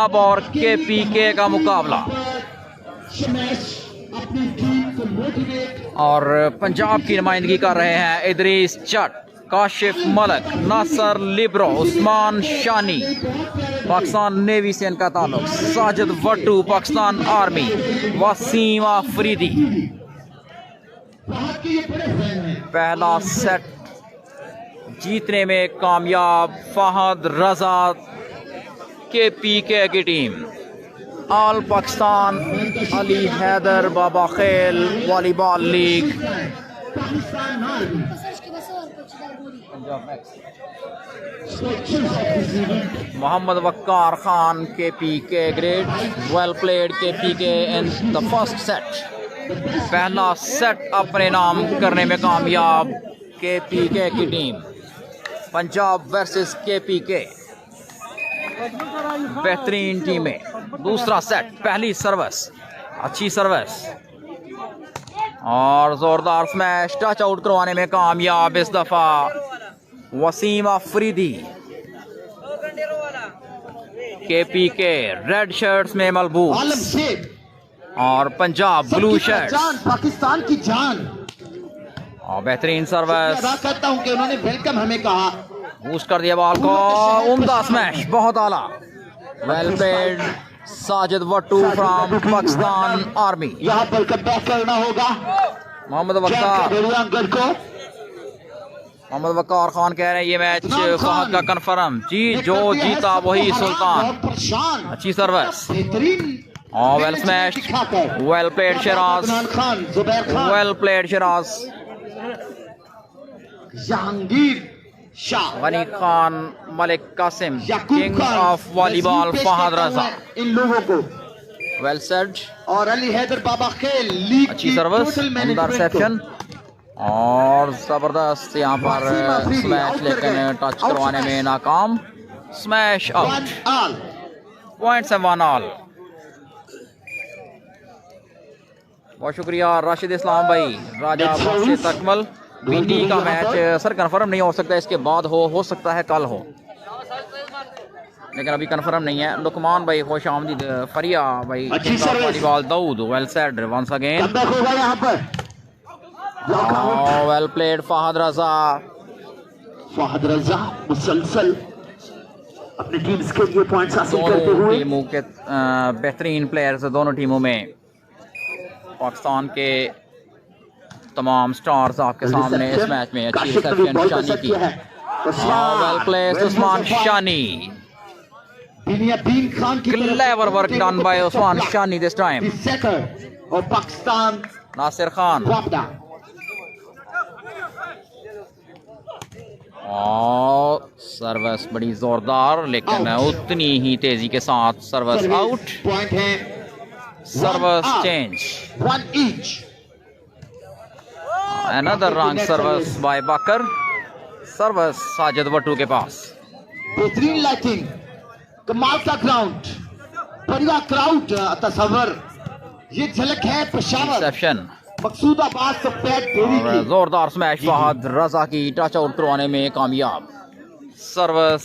अब और KPK का मुकाबला और पंजाब की नुमाइंदगी कर रहे हैं इदरीस जट, काशिफ मलक, नासर लिब्रो, उस्मान शानी पाकिस्तान नेवी से इनका ताल्लुक, साजिद वट्टू पाकिस्तान आर्मी, वसीम आफरीदी। पहला सेट जीतने में कामयाब फहद रजा KPK की टीम। ऑल पाकिस्तान अली हैदर बाबा खेल volleyball league Mohammad Waqar Khan KPK grade, well played KPK in the first set. पहला सेट अपने नाम करने में कामयाब KPK की टीम। पंजाब वर्सेस KPK बेहतरीन टीमें। दूसरा सेट, पहली सर्विस, अच्छी सर्विस और जोरदार स्मैश, टच आउट करवाने में कामयाब इस दफा Wasim Afridi. KPK red shirts में मलबूस और पंजाब ब्लू शर्ट्स। पाकिस्तान की जान और बेहतरीन सर्विस, करता हूं कि उन्होंने वेलकम हमें कहा, बूस्ट कर दिया बॉल को, उम्दा स्मैश, बहुत आला, well played Sajid Wattoo from Pakistan army. यहाँ पर कटबैक करना होगा मोहम्मद वक्कार खान कह रहे हैं ये मैच फहद का कंफर्म, जी जो जीता वही सुल्तान। अच्छी सर्विस और well smash, well played Shiraz, well played Shiraz. Jahangir Shah, Ghani Khan, Malik Qasim, king of volleyball Fahad Raza. इन लोगों को वेल सेड और अली हैदर बाबा खेल लीग अच्छी सर्विस, उम्दा रिसेप्शन और जबरदस्त यहाँ पर स्मैश, लेकिन टच करवाने में नाकाम। स्मैश आउट, पॉइंट्स हैं 1 ऑल। बहुत शुक्रिया राशिद इस्लाम भाई, राजा बासित अकमल। BT का मैच सर कंफर्म नहीं हो सकता, इसके बाद हो सकता है कल हो, लेकिन अभी कंफर्म नहीं है। लुकमान भाई खुश आमदीद, फरिया भाई, volleyball Daud, well said once again, well played Fahad Raza मुसलसल अपनी टीम्स के लिए पॉइंट्स हासिल करते हुए। टीमों के बेहतरीन प्लेयर्स दोनों टीमों में। पाकिस्तान के तमाम स्टार्स आपके सामने इस मैच में। अच्छी रिसेप्शन शानी की, well played Usman Shani, clever work done by Usman Shani this time. और पाकिस्तान नासिर खान और सर्विस बड़ी जोरदार, लेकिन उतनी ही तेजी के साथ सर्विस आउट। पॉइंट है, service change, 1 each। Another wrong service by Bakar, service Sajid Wattoo के पास। बेहतरीन लाइटिंग, कमाल का ग्राउंड, बढ़िया क्राउड तस्वर, ये झलक है पेशावर, रिसेप्शन, मकसूदाबाद से पैट डेरी की। जोरदार स्मैश फहद रजा की, टच आउट करवाने में कामयाब। सर्विस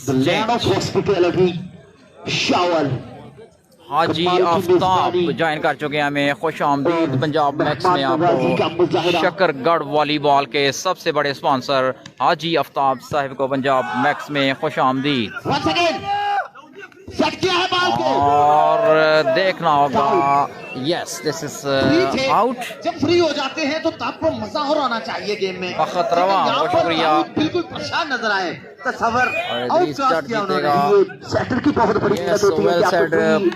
शावल हाजी आफ्ताब ज्वाइन कर चुके हैं हमें, खुश आमदीद। पंजाब मैक्स में आपको शकरगढ़ वॉलीबॉल के सबसे बड़े स्पॉन्सर हाजी आफ्ताब साहिब को पंजाब मैक्स में खुश आमदीद। और देखना होगा, यस दिस इज आउट। जब फ्री हो जाते हैं तो आपको मजा और आना चाहिए गेम में। फखत रवा, बहुत शुक्रिया। बिल्कुल परेशान नजर आए, तस्वर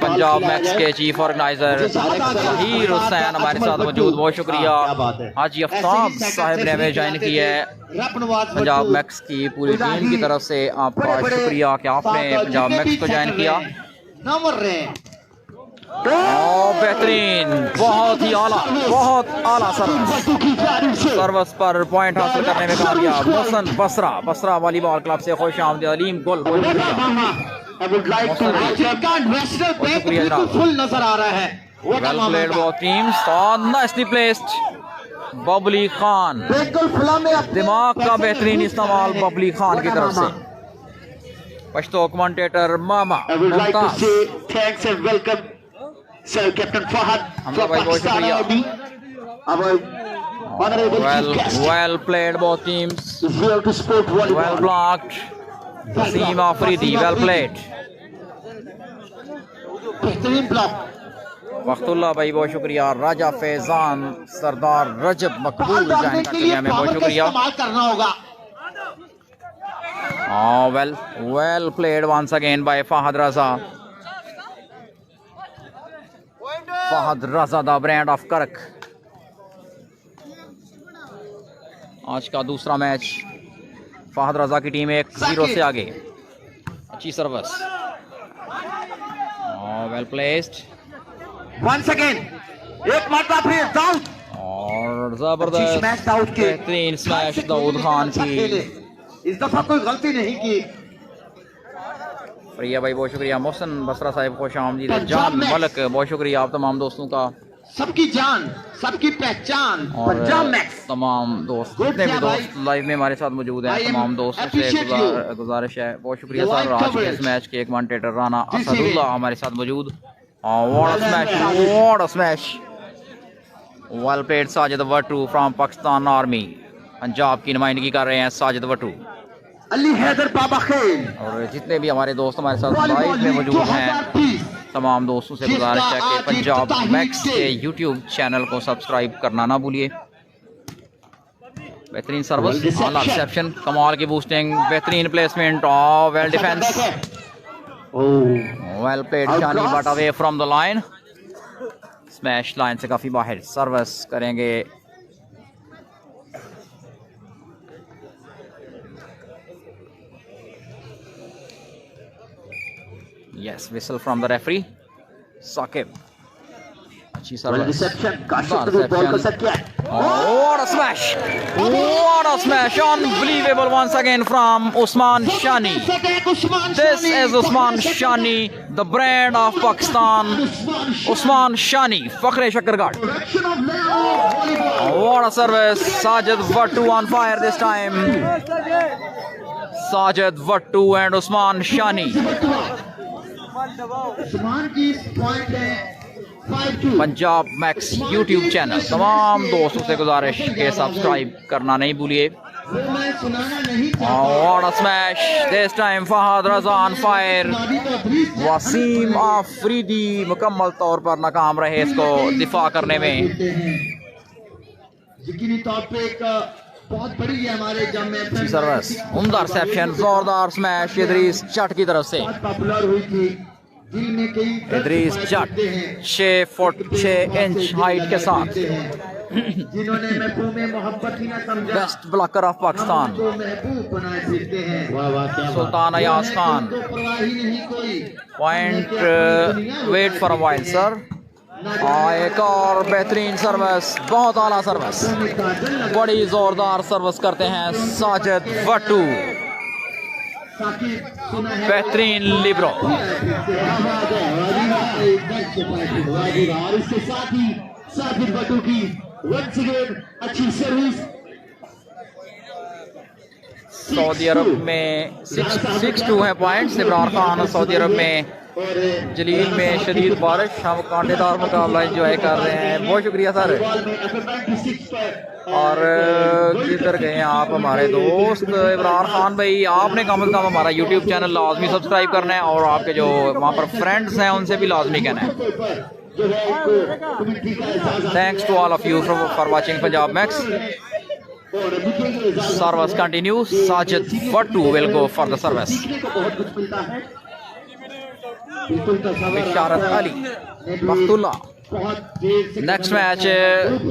पंजाब मैक्स के चीफ ऑर्गेनाइजर जहीर हुसैन हमारे साथ मौजूद, बहुत शुक्रिया। हाजी आफ्ताब साहब ने हमें ज्वाइन किया है पंजाब मैक्स की पूरी टीम की तरफ से। आपका शुक्रिया कि आपने पंजाब मैक्स को ज्वाइन किया। बेहतरीन, बहुत ही आला, बहुत आला सर्विस पर पॉइंट हासिल करने में कामयाब। मोहसन बसरा वॉलीबॉल क्लब से खुश आमदीद। अलीम गुल, शुक्रिया जनाब। फुल नजर आ रहा है, वेल प्लेड बोथ टीम्स और नाइसली प्लेस्ड बबली खान। दिमाग का बेहतरीन इस्तेमाल बबली खान की तरफ से। Pashto commentator mama I would like to Mumtaz. say thanks and welcome Sir Captain Fahad Hamza from भाई बहुत Pakistan शुक्रिया। Army. Our honorable Well, chief guest well played both teams. is here to support volleyball. Well blocked. Wasim Afridi, well played. बेहतरीन block. वक्तुल्ला भाई बहुत शुक्रिया। राजा फैजान, सरदार रजब मकबूल join करते हैं, हमें बहुत शुक्रिया। इस्तेमाल करना होगा। Well played once again by Fahad Raza. Fahad Raza, the brand of Karak. आज का दूसरा मैच फहद रजा की टीम 1-0 से आगे। अच्छी service, well placed Once again, एक मरतबा फिर दाऊद और अच्छी स्मैश दाऊद जबरदस्त की। बेहतरीन स्मैश दाऊद खान अच्छा खेले। की। इस दफा कोई गलती नहीं की। प्रिया भाई बहुत शुक्रिया। मोहसन बसरा साहिब खुश आमदीद। पंजाब जान मैक्स। मलक बहुत शुक्रिया आप तमाम दोस्तों का सबकी जान, सबकी पहचान, और पंजाब मैक्स। तमाम दोस्त Good जितने भी job, दोस्त लाइव में हमारे साथ मौजूद हैं, I am तमाम दोस्तों से appreciate you. गुजारिश है। बहुत शुक्रिया The सर। live आज के coverage. इस मैच के commentator Rana This Asadullah event. हमारे साथ मौजूद। What a smash, well played Sajid Wattoo from Pakistan army. Punjab की नुमाइंदगी कर रहे हैं साजिद वटू। अली हैदर बाबा खेल और जितने भी हमारे दोस्त हमारे साथ लाइव में मौजूद हैं, 2030 तमाम दोस्तों से गुजारिश है कि पंजाब मैक्स के यूट्यूब चैनल को सब्सक्राइब करना ना भूलिए। बेहतरीन सर्विस, आला रिसेप्शन, कमाल की बूस्टिंग, बेहतरीन प्लेसमेंट और well defence. Well played Shani but away from the line. Smash line से काफी बाहर। सर्विस करेंगे yes, whistle from the referee Saqib. अच्छी सर्विस, रिसेप्शन काशिफ ने बॉल को सेट किया। what a smash, what a smash, unbelievable once again from Usman Shani. This is Usman Shani, the brand of Pakistan. Usman Shani, Fakhre Shakargarh. What a service, Sajid Wattu on fire this time. Sajid Wattu and Usman Shani. Usman की point है 5-2। Punjab max YouTube channel तमाम दोस्तों से गुजारिश के subscribe करना नहीं भूलिए। वो मैं सुनाना नहीं What a smash, this time Fahad Raza on fire. Wasim Afridi मुकम्मल तौर पर नाकाम रहे इसको दिफा करने में। यकीनी तौर पे एक बहुत बड़ी है हमारे जम में सर्विस, उम्दा रिसेप्शन, जोरदार स्मैश इदरीस जट की तरफ से। बहुत पॉपुलर हुई थी। दिल में कई इदरीस जट 6 फुट 6 इंच हाइट के साथ जिन्होंने महबूब में मोहब्बत ही ना समझा, बेस्ट ब्लॉकर ऑफ पाकिस्तान तो महबूब बनाए फिरते हैं। वाह वाह, क्या सुल्तान अयाज खान। तो परवाह ही नहीं कोई। Point wait for a while sir. एक और बेहतरीन सर्विस, बहुत आला सर्विस, बड़ी जोरदार सर्विस करते हैं साजिद वट्टू। बेहतरीन लिब्रो। और इसके साथ ही साजिद वट्टू की once again अच्छी सर्विस। सऊदी अरब में 6-2 है पॉइंट्स। इमरान खान सऊदी अरब में, जलील में शदीद बारिश। हम कांटेदार मुकाबला एंजॉय कर रहे हैं। बहुत शुक्रिया सर। और किधर गए हैं आप हमारे दोस्त इमरान खान भाई? आपने कम से कम हमारा यूट्यूब चैनल लाजमी सब्सक्राइब करना है और आपके जो वहाँ पर फ्रेंड्स हैं उनसे भी लाजमी कहना है। Thanks to all of you for watching Punjab max. Service continue, Sajid Wattoo will go for the service. Bisharat Ali Bakhtullah. Next match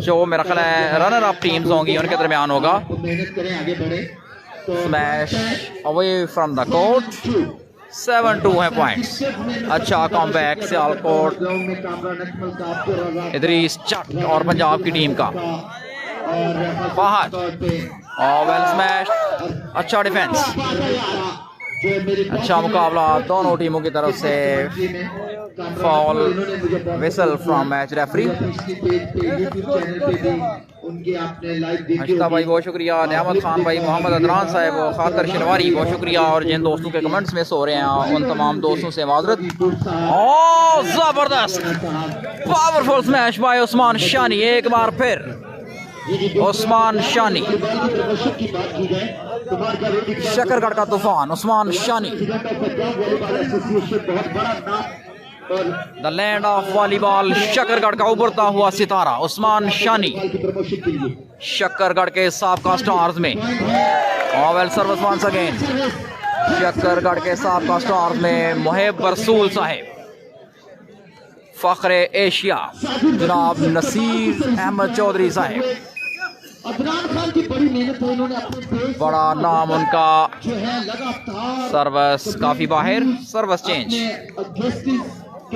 जो मेरा ख्याल है रनर अप टीम्स होंगी उनके दरमियान होगा। Smash away from the court, 7-2 है पॉइंट्स। अच्छा कॉमबैक सियालकोट, इदरीस जट और पंजाब की टीम का। फहद और वेल स्मैश, अच्छा डिफेंस, अच्छा मुकाबला दोनों टीमों की तरफ से। Foul whistle from match referee. अश्ता भाई बहुत शुक्रिया, नियामत खान भाई, मोहम्मद अदनान साहब, खातर शनवारी बहुत शुक्रिया, और जिन दोस्तों के कमेंट्स में सो रहे हैं उन तमाम दोस्तों से माजरत। ओह जबरदस्त powerful smash by Usman Shani, एक बार फिर उस्मान शानी। शकरगढ़ का तूफान Usman Shani, the land of volleyball, Shakargarh का उभरता हुआ सितारा उस्मान शानी, शकरगढ़ के साबका स्टार्स में। Well service once again, Shakargarh के साबका स्टार्स में मुहिब रसूल साहिब, फख्रे एशिया जनाब नसीर अहमद चौधरी साहिब, अदनान खान की बड़ी मेहनत है, इन्होंने अपने देश बड़ा नाम उनका। जो है लगातार सर्विस काफी बाहर, सर्विस चेंज।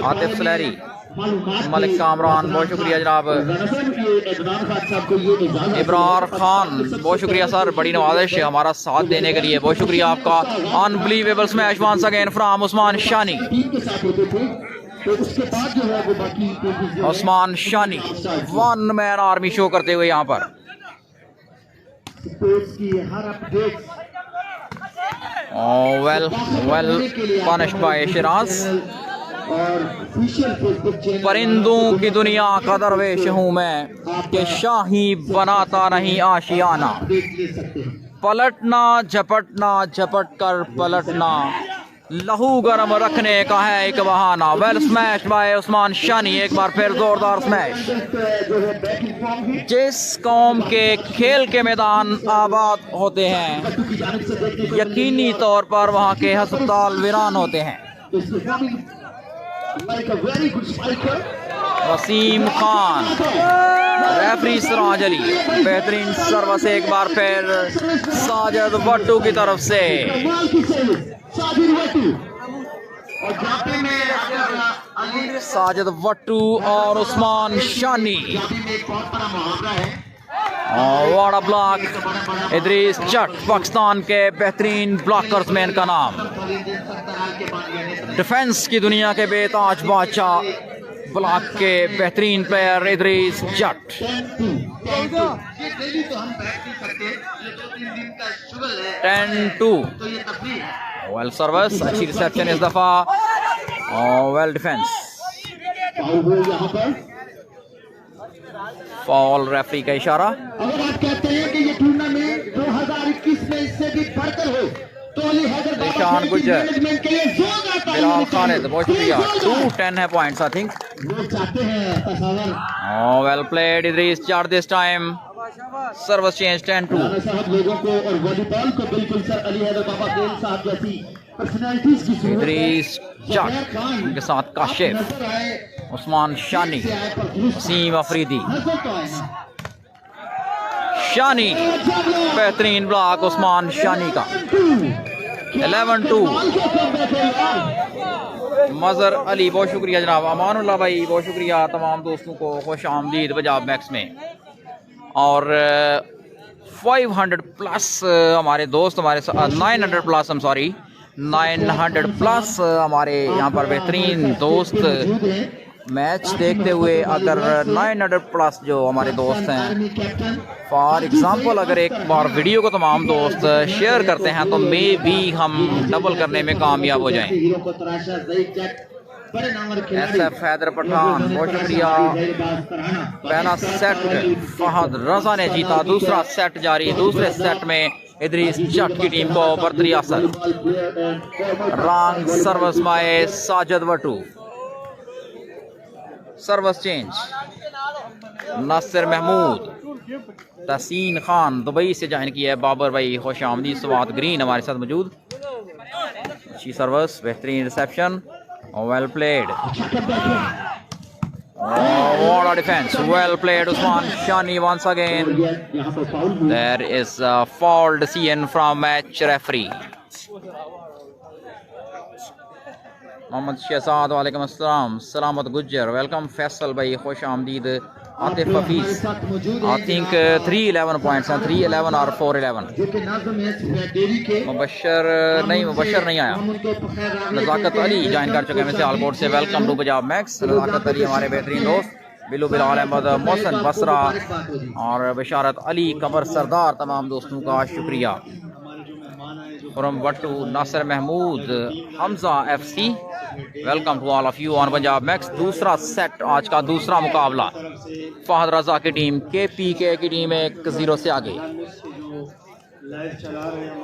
आतिफ सलैरी, मलिक कामरान बहुत शुक्रिया जनाब। इब्रार खान बहुत शुक्रिया सर, बड़ी नवाजिश है हमारा साथ देने के लिए, बहुत शुक्रिया आपका। Unbelievable smash once again from Usman Shani, Usman Shani one man army show करते हुए यहाँ पर। Well punished by Shiraz. परिंदों की दुनिया का दरवेश हूँ मैं, कि शाही बनाता नहीं आशियाना, पलटना झपटना झपट कर पलटना, लहू गरम रखने का है एक बहाना। Well smash by Usman Shani, एक बार फिर जोरदार स्मैश। जिस कौम के खेल के मैदान आबाद होते हैं, यकीनी तौर पर वहाँ के अस्पताल वीरान होते हैं। वसीम खान, रेफरी सिराज अली, बेहतरीन सर्विस एक बार फिर साजिद वट्टू की तरफ से। साजिद वट्टू और उस्मान शानी, वाड़ा ब्लॉक। इदरीस जट पाकिस्तान के बेहतरीन ब्लॉकर्स में इनका नाम। डिफेंस की दुनिया के बेताज बादशाह, ब्लॉक के बेहतरीन प्लेयर इदरीस जट। 10-2। वेल सर्विस, अच्छी रिसेप्शन इस दफा, वेल डिफेंस। फॉल रेफरी का इशारा। अगर आप कहते हैं कि ये टूर्नामेंट 2021 में इससे भी बढ़कर हो, तो अली हैदर निशान गुजर, बिलाल खालिद बहुत शुक्रिया। 2-10 है पॉइंट्स आई थिंक। वो चाहते हैं तस्वर। Well played Idrees Jat this time. Service change 10-2। साहब लोगों को और वॉलीबॉल को बिल्कुल सर अली हैदर बाबा खेल साहब जैसी पर्सनालिटीज की जरूरत है। इदरीस जट के साथ काशिफ, उस्मान शानी, वसीम अफरीदी। शानी, बेहतरीन ब्लॉक उस्मान शानी का। 11-2। मजहर अली बहुत शुक्रिया जनाब। अमानुल्लाह भाई बहुत शुक्रिया, तमाम दोस्तों को खुश आमदीद पंजाब मैक्स में। और 500 प्लस हमारे दोस्त हमारे साथ, 900 प्लस 900 प्लस हमारे यहाँ पर बेहतरीन दोस्त मैच देखते हुए। अगर 900 प्लस जो हमारे दोस्त हैं, फॉर एग्जांपल अगर एक बार वीडियो को तमाम दोस्त शेयर करते हैं तो मे भी हम डबल करने में कामयाब हो जाएं। SF हैदर पठान बहुत शुक्रिया। पहला सेट फहद रजा ने जीता, दूसरा सेट जारी। दूसरे सेट में इदरीस जट की टीम को बरतरियासत। Wrong service by Sajid Wattoo. Service change. Nasir Mahmood, Tehseen Khan Dubai से ज्वाइन किया है। बाबर भाई खुश आमदी। सवाद ग्रीन हमारे साथ मौजूद। अच्छी सर्विस, बेहतरीन reception, well played. What a defense, well played Usman Shani once again. There is a foul decision from match referee. Mohammad Shahzad वालेकुम अस्सलाम। सलामत गुज्जर वेलकम। फैसल भाई खुश आमदीद। Atif Hafeez. I think 311 points हैं, 311 और 411। मुबशर नहीं आया। नज़ाकत अली ज्वाइन कर चुके हैं सियालकोट से। Welcome to Punjab max. Nazakat Ali हमारे बेहतरीन दोस्त, बिलू बिलाल अहमद, मोहसन बसरा और बशारत अली, कमर सरदार, तमाम दोस्तों का शुक्रिया। From Wattoo Nasir Mahmood, Hamza FC, welcome to all of you on Punjab Max. दूसरा सेट, आज का दूसरा मुकाबला। फहद रजा की टीम KPK की टीम 1-0 से आगे।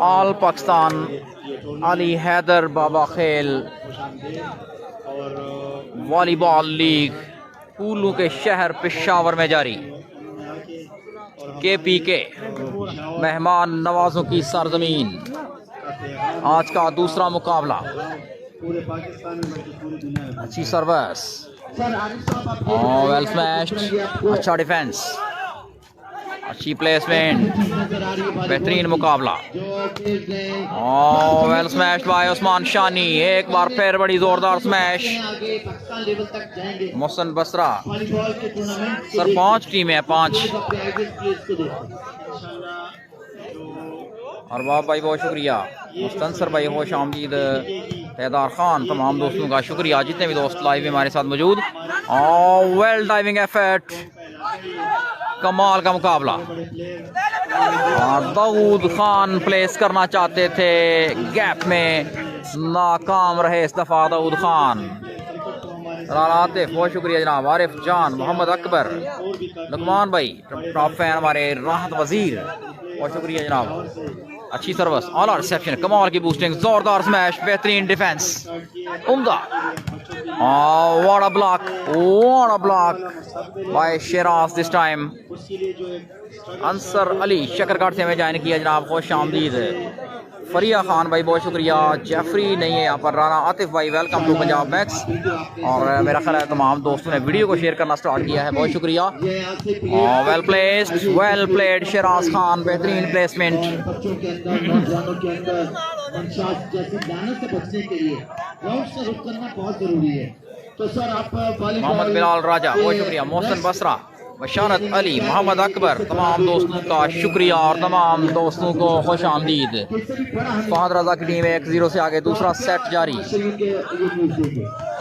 ऑल पाकिस्तान अली हैदर बाबा खेल वॉलीबॉल लीग कूलू के शहर पेशावर में जारी। KPK मेहमान नवाजों की सरजमीन, आज का दूसरा मुकाबला। अच्छी सर्विस, वेल स्मैश्ड, अच्छा डिफेंस, अच्छी प्लेसमेंट, बेहतरीन मुकाबला। Well smash by Usman Shani, एक बार फिर बड़ी जोरदार स्मैश। मोहसन बसरा, सर 5 टीमें हैं, 5। और वाह भाई बहुत शुक्रिया, मुस्तनसर भाई खुश आमदीद, हैदार खान, तमाम दोस्तों का शुक्रिया जितने भी दोस्त लाइव में हमारे साथ मौजूद। और वेल डाइविंग एफर्ट, कमाल का मुकाबला। दाऊद खान प्लेस करना चाहते थे गैप में, नाकाम रहे इस दफ़ा दाऊद खान। आतिफ बहुत शुक्रिया जनाब, आरिफ जान, मोहम्मद अकबर, लुकमान भाई टॉप फैन हमारे, राहत वजीर बहुत शुक्रिया जनाब। अच्छी सर्विस, ऑल रिसेप्शन, कमाल की बूस्टिंग, जोरदार स्मैश, बेहतरीन डिफेंस, उम्दा। What a block by Shiraz this time. Ansar Ali Shakarkot से हमें ज्वाइन किया जनाब, खुश आमदीद। फरिया खान भाई बहुत शुक्रिया। जेफरी नहीं है यहाँ पर, राना आतिफ भाई वेलकम टू पंजाब मैक्स। और मेरा ख्याल है तमाम दोस्तों ने वीडियो को शेयर करना स्टार्ट किया है, बहुत शुक्रिया। Well placed, well played Siraj Khan, बेहतरीन प्लेसमेंट। मोहम्मद बिलाल राजा बहुत शुक्रिया। मोहसन बसरा, बशारत अली, मोहम्मद अकबर, तमाम दोस्तों का शुक्रिया और तमाम दोस्तों को खुश आमदीद। फहद रजा की टीम 1-0 से आगे, दूसरा सेट जारी।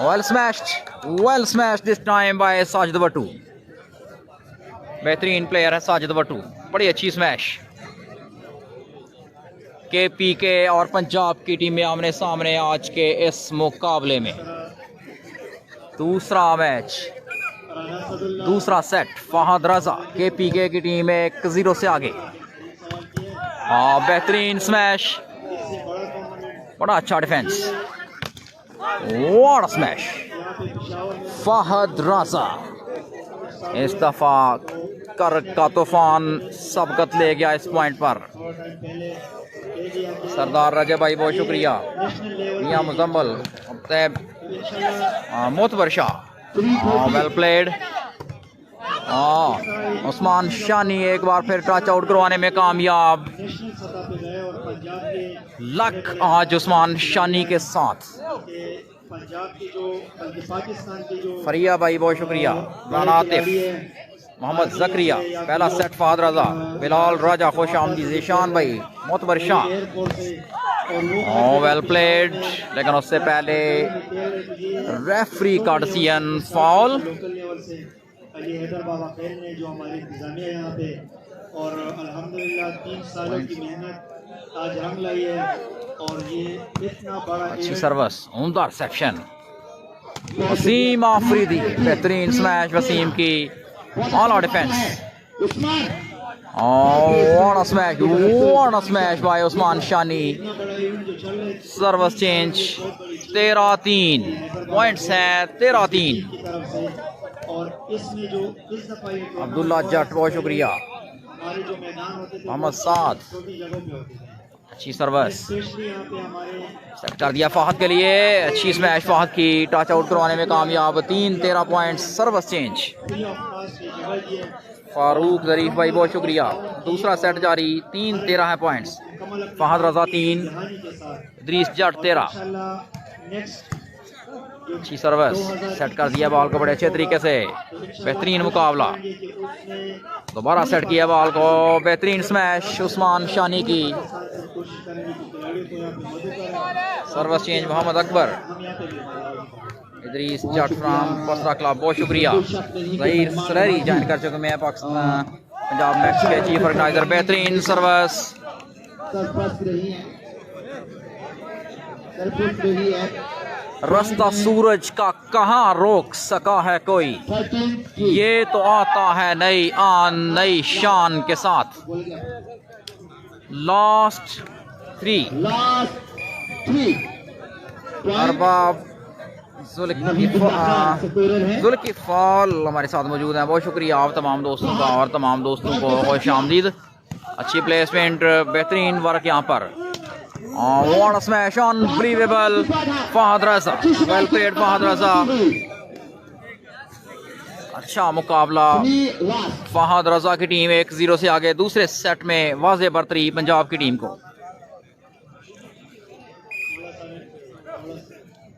Well smashed this time by Sajid Wattoo, बेहतरीन प्लेयर है साजिद वट्टू, बड़ी अच्छी स्मैश। KPK और पंजाब की टीमें आमने सामने आज के इस मुकाबले में। दूसरा मैच, दूसरा सेट, फहद रजा KPK की टीम 1-0 से आगे। बेहतरीन स्मैश, बड़ा अच्छा defence, what a smash. Fahad Raza इस दफा कर का तूफान सबकत ले गया इस पॉइंट पर। सरदार रजा भाई बहुत शुक्रिया। मियां मुजम्मल, मोतबर शाह, वेल प्लेड। उस्मान शानी एक बार फिर टच आउट करवाने में कामयाब। लक आज उस्मान शानी के साथ। फरिया भाई बहुत शुक्रिया। राना आतिफ, मोहम्मद जकरिया, पहला सेट फहद रजा, बिलाल राजा खुश आमदीद, ज़ीशान भाई, मोतबर शाह, वेल प्लेड। लेकिन उससे पहले रेफरी का डिसीजन फाउल। अली हैदर बाबा खेल ने जो हमारी इंतजामिया यहाँ पे, और अल्हम्दुलिल्लाह 3 सालों की मेहनत आज रंग लाई है। और ये इतना बड़ा अच्छी सर्विस, उम्दा रिसेप्शन। वसीम आफरीदी, बेहतरीन स्मैश वसीम की, all out defence. What a smash by Usman Shani. Service change, 13-3 points हैं, 13-3। और इसमें जो इस दफा अब्दुल्ला जट बहुत शुक्रिया। हमारे जो मैदान होते थे मोहम्मद साद, छोटी जगहों पे होते थे, अच्छी सर्विस, स्पेशली यहाँ पे हमारे सेट कर दिया फहद के लिए। अच्छी स्मैश फहद की, टच आउट करवाने में कामयाब। 3-13 points, service change. Free of cost ये जगह दी है। फारूक जरीफ भाई बहुत शुक्रिया। दूसरा सेट जारी, 3-13 है पॉइंट्स। फहद रजा 3, कहानी के साथ इदरीस जट 13। इंशाल्लाह नेक्स्ट अच्छी सर्विस, सेट कर दिया बॉल को बड़े अच्छे तरीके से, बेहतरीन मुकाबला। दोबारा सेट किया बॉल को, बेहतरीन स्मैश उस्मान शानी की। Service change Mohammad Akbar. Idrees Jatt from Basra club, बहुत शुक्रिया। ज़हीर सरेरी ज्वाइन कर चुके हैं पाकिस्तान पंजाब मैच के चीफ ऑर्गेनाइजर। बेहतरीन सर्विस, रास्ता सूरज का कहाँ रोक सका है कोई, ये तो आता है नई आन नई शान के साथ। लास्ट थ्री अरबाब जुल्किफाल हमारे साथ मौजूद हैं, बहुत शुक्रिया आप तमाम दोस्तों का और तमाम दोस्तों को खुश आमदीद। अच्छी प्लेसमेंट, बेहतरीन वर्क यहाँ पर। What a smash, unbelievable. Fahad Raza, well played Fahad रज़ा। अच्छा मुकाबला, फहद रज़ा की टीम 1-0 से आगे दूसरे सेट में वाज़े बरतरी पंजाब की टीम को।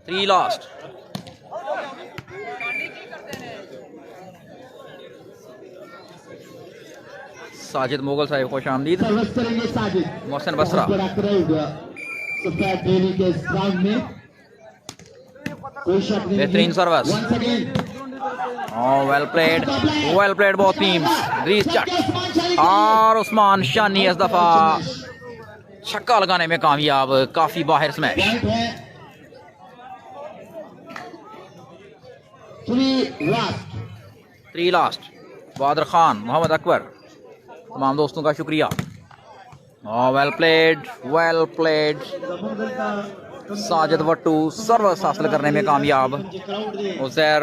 3 लास्ट। साजिद मुगल साहब खुश आमदीद। मोहसिन बसरा, बेहतरीन service, well played both teams. Idrees Jat और उस्मान शानी इस दफा छक्का लगाने में कामयाब, काफी बाहर स्मैश। 3 लास्ट। बहादुर खान, मोहम्मद अकबर, तमाम दोस्तों का शुक्रिया। Well played. Sajid Wattoo service हासिल करने में कामयाब। उज़ैर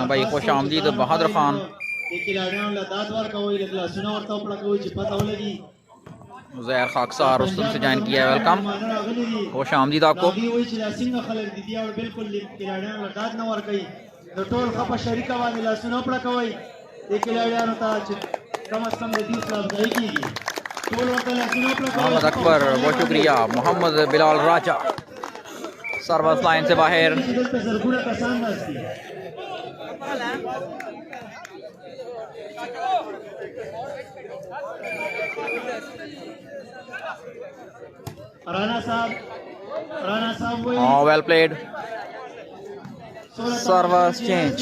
भाई खुश आमदीद। बहादुर खान, उज़ैर खाकसार रुस्तम से ज्वाइन किया है, वेलकम, खुश आमदीद आपको। मोहम्मद अकबर, बहुत शुक्रिया। मोहम्मद बिलाल राजा सर्विस लाइन से बाहर। Well played, service change.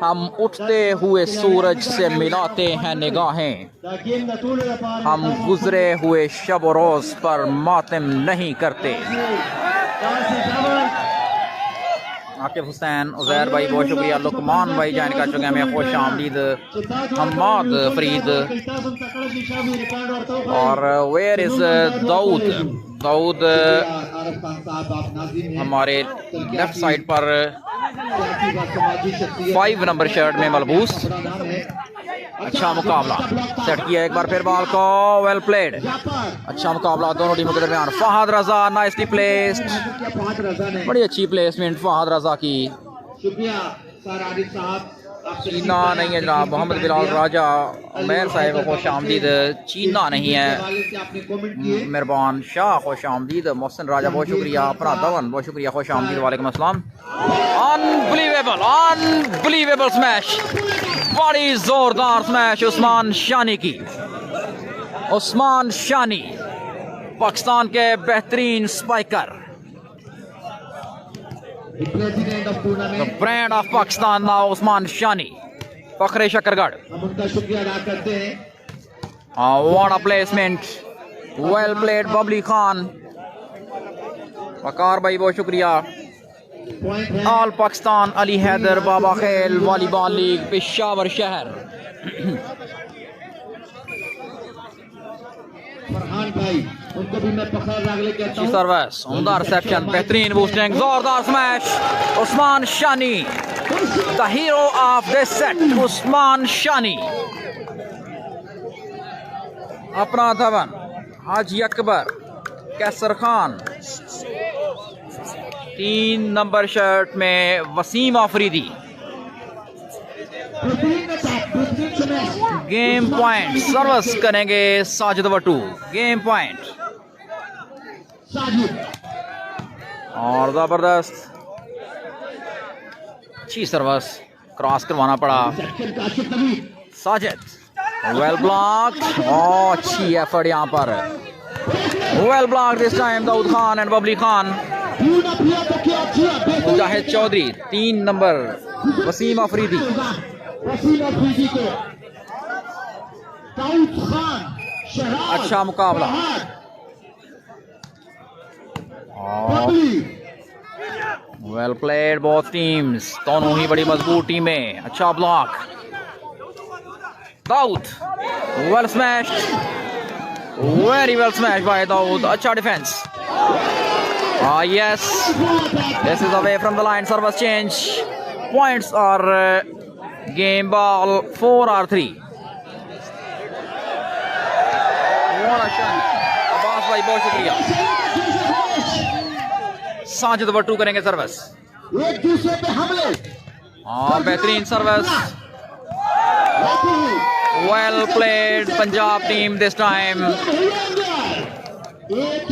हम उठते हुए सूरज से मिलाते हैं निगाहें, हम गुजरे हुए शब रोज पर मातम नहीं करते। आकिब हुसैन, उज़ैर भाई बहुत शुक्रिया। लुकमान भाई ज्वाइन कर चुके हैं, मैं खुश आमदीद। हम्माद फरीद और वेयर इज दाऊद हमारे लेफ्ट साइड पर 5 नंबर शर्ट में मलबूस। अच्छा मुकाबला, सेट किया एक बार फिर बॉल को, वेल प्लेड। अच्छा मुकाबला दोनों टीमों के दरमियान। फहद रज़ा नाइसली प्लेस्ड, बड़ी अच्छी प्लेसमेंट फहद रज़ा की। चीना नहीं है जनाब। मोहम्मद बिलाल राजा, उमैर साहिब खुश आमदीद। चीना नहीं है। मेहरबान शाह खुश आमदीद। मोहसिन राजा बहुत शुक्रिया। अपना दवन बहुत शुक्रिया, खुश आमदीद। वालेकुम अस्सलाम। अनबिलीवेबल स्मैश, बड़ी जोरदार स्मैश उस्मान शानी की। उस्मान शानी पाकिस्तान के बेहतरीन spiker, The brand of Pakistan now, Usman Shani, फखरे शकरगढ़। हम उनका शुक्रिया अदा करते हैं। What a placement, well played Babli Khan. वकार भाई बहुत शुक्रिया। ऑल पाकिस्तान अली हैदर बाबा खेल वॉलीबॉल लीग पेशावर शहर। फरहान भाई, उनको भी मैं पखर रागले कहता हूं। सर्विस, उम्दा रिसेप्शन, बेहतरीन बूस्टिंग, जोरदार smash Usman Shani, the hero of this set Usman Shani. अपना धवन, हाजी अकबर, कैसर खान, 3 नंबर शर्ट में Waseem Afridi. Game point service करेंगे साजिद वट्टू। गेम पॉइंट साजिद और जबरदस्त अच्छी सर्विस, क्रॉस करवाना पड़ा section Kashif Nabi Sajid. Well blocked, अच्छी एफर्ट यहाँ पर, well blocked this time Daud Khan and Babli Khan. पूरा किया तो क्या किया मुजाहिद चौधरी 3 नंबर, वसीम अफरीदी, वसीम अफरीदी को दाऊद खान शहराज अच्छा मुकाबला। फहद, और Babli well played both teams, दोनों ही बड़ी मजबूत टीमें। अच्छा block, Daud well smashed, very well smash by Daud. अच्छा defence, yes, this is away from the line, service change, points are game ball 4 or 3. What a shot, Abbas भाई बहुत शुक्रिया। साजिद बट्टू करेंगे सर्विस, एक दूसरे पे हमले हाँ बेहतरीन service, well played Punjab team this time। एक